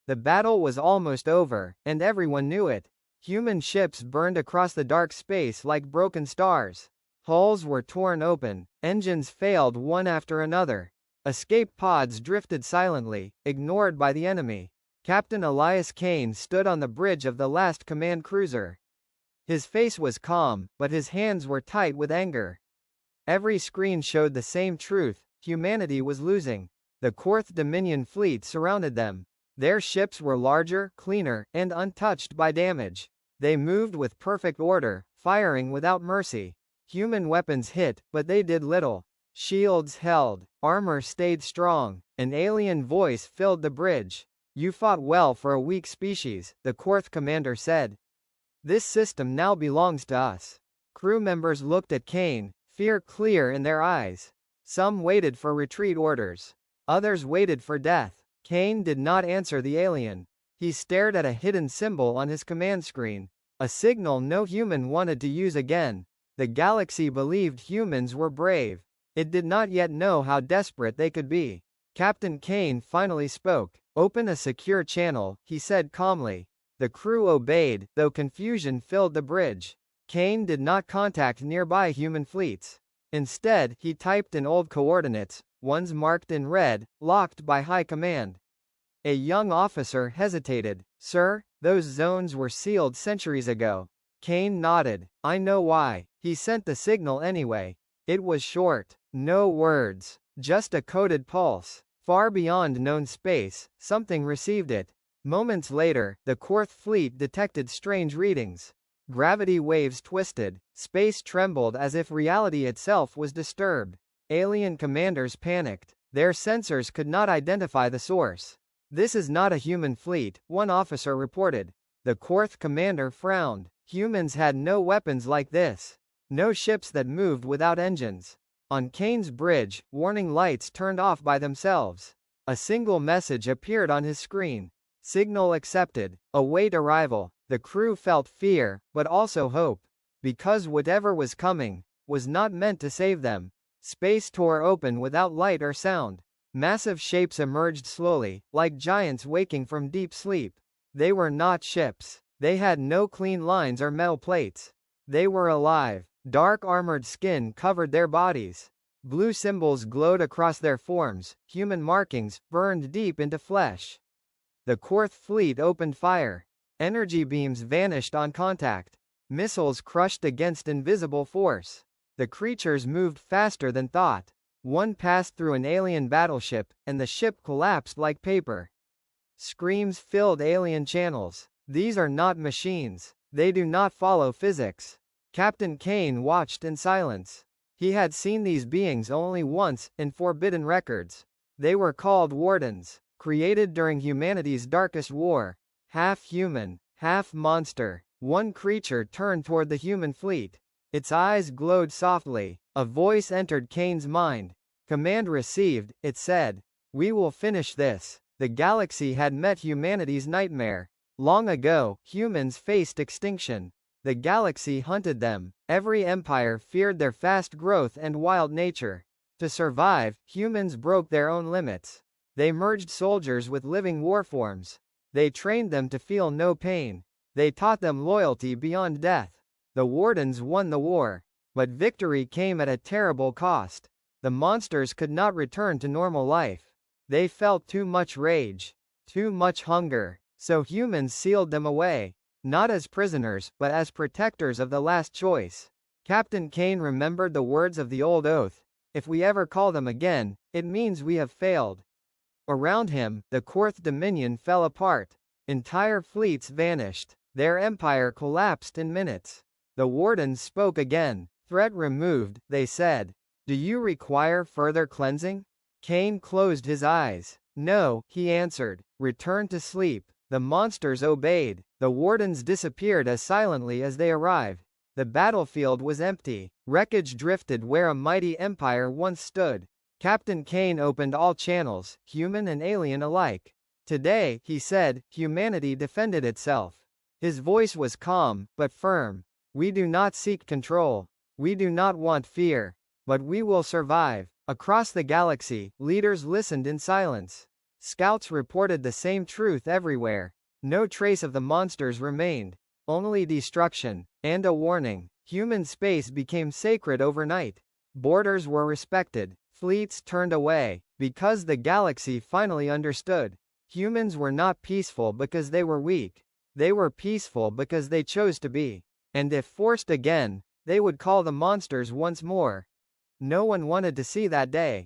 The battle was almost over, and everyone knew it. Human ships burned across the dark space like broken stars. Hulls were torn open, engines failed one after another. Escape pods drifted silently, ignored by the enemy. Captain Elias Kane stood on the bridge of the last command cruiser. His face was calm, but his hands were tight with anger. Every screen showed the same truth: humanity was losing. The Fourth Dominion fleet surrounded them. Their ships were larger, cleaner, and untouched by damage. They moved with perfect order, firing without mercy. Human weapons hit, but they did little. Shields held, armor stayed strong. An alien voice filled the bridge. "You fought well for a weak species," the Fourth commander said. "This system now belongs to us." Crew members looked at Kane, fear clear in their eyes. Some waited for retreat orders. Others waited for death. Kane did not answer the alien. He stared at a hidden symbol on his command screen. A signal no human wanted to use again. The galaxy believed humans were brave. It did not yet know how desperate they could be. Captain Kane finally spoke. "Open a secure channel," he said calmly. The crew obeyed, though confusion filled the bridge. Kane did not contact nearby human fleets. Instead, he typed in old coordinates, ones marked in red, locked by high command. A young officer hesitated. "Sir, those zones were sealed centuries ago." Kane nodded. "I know why." He sent the signal anyway. It was short. No words. Just a coded pulse. Far beyond known space, something received it. Moments later, the Fourth Fleet detected strange readings. Gravity waves twisted. Space trembled as if reality itself was disturbed. Alien commanders panicked. Their sensors could not identify the source. "This is not a human fleet," one officer reported. The Fourth commander frowned. Humans had no weapons like this. No ships that moved without engines. On Kane's bridge, warning lights turned off by themselves. A single message appeared on his screen. "Signal accepted. Await arrival." The crew felt fear, but also hope. Because whatever was coming was not meant to save them. Space tore open without light or sound. Massive shapes emerged slowly, like giants waking from deep sleep. They were not ships. They had no clean lines or metal plates. They were alive. Dark armored skin covered their bodies. Blue symbols glowed across their forms, human markings, burned deep into flesh. The Fourth Fleet opened fire. Energy beams vanished on contact. Missiles crushed against invisible force. The creatures moved faster than thought. One passed through an alien battleship, and the ship collapsed like paper. Screams filled alien channels. "These are not machines. They do not follow physics." Captain Kane watched in silence. He had seen these beings only once, in forbidden records. They were called Wardens, created during humanity's darkest war. Half human, half monster. One creature turned toward the human fleet. Its eyes glowed softly. A voice entered Kane's mind. "Command received," it said. "We will finish this." The galaxy had met humanity's nightmare. Long ago, humans faced extinction. The galaxy hunted them. Every empire feared their fast growth and wild nature. To survive, humans broke their own limits. They merged soldiers with living warforms. They trained them to feel no pain. They taught them loyalty beyond death. The Wardens won the war. But victory came at a terrible cost. The monsters could not return to normal life. They felt too much rage, too much hunger. So humans sealed them away. Not as prisoners, but as protectors of the last choice. Captain Kane remembered the words of the old oath. "If we ever call them again, it means we have failed." Around him, the Fourth Dominion fell apart. Entire fleets vanished. Their empire collapsed in minutes. The Wardens spoke again. "Threat removed," they said. "Do you require further cleansing?" Kane closed his eyes. "No," he answered. "Return to sleep." The monsters obeyed. The Wardens disappeared as silently as they arrived. The battlefield was empty. Wreckage drifted where a mighty empire once stood. Captain Kane opened all channels, human and alien alike. "Today," he said, "humanity defended itself." His voice was calm, but firm. "We do not seek control. We do not want fear. But we will survive." Across the galaxy, leaders listened in silence. Scouts reported the same truth everywhere. No trace of the monsters remained. Only destruction. And a warning. Human space became sacred overnight. Borders were respected. Fleets turned away. Because the galaxy finally understood. Humans were not peaceful because they were weak. They were peaceful because they chose to be. And if forced again, they would call the monsters once more. No one wanted to see that day.